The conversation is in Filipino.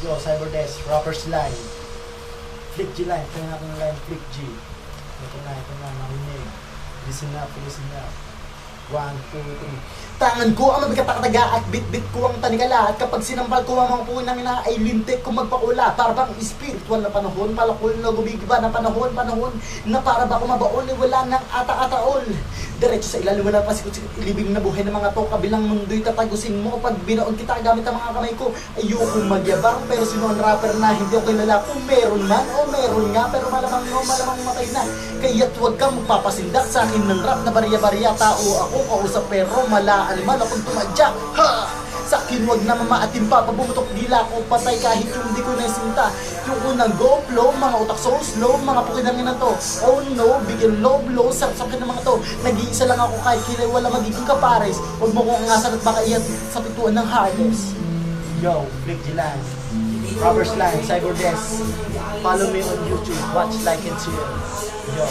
Yo, Cyberdesk, Rappers Line, Flick G Line, ito natin ng line, Flick G. Ito na, marinig. Listen up. 1, 2, 3. Tangan ko ang mabigkatataga at bit-bit ko ang tanikala. At kapag sinampal ko ang mga punang ina ay lintik ko magpakula. Para bang spiritual na panahon, palakol na gumigiba na panahon na para ba kumabaon ay wala nang ata-ataol. Diretso sa ilalim wala pa sikot-sikot ilibing na buhay ng mga to. Kabilang mundo'y tatagusin mo pag binaon kita gamit ang mga kamay ko. Ayoko magyabang pero sino ang rapper na hindi ako kilala. Kung meron man o meron nga pero malamang matay na. Kaya't huwag kang magpapasindak sa akin ng rap na barya-barya. Tao ako kausap pero malaaliman akong tumadyak. Ha! Sa akin wag na mamaatim pa, pabumutok dila ko patay kahit yung di ko nasinta. Yung unang go flow, mga utak so slow, mga pukinangin na to. Oh no, bigyan low blow, sarap-sarap ng mga to. Nag-iisa lang ako kahit kilay wala magiging kapares. Huwag mo kong angasan at baka iyan sa pituan ng harness. Yo, Flick G Line, Robbers Line, Cyberdesk. Follow me on YouTube, watch, like, and share. Yo.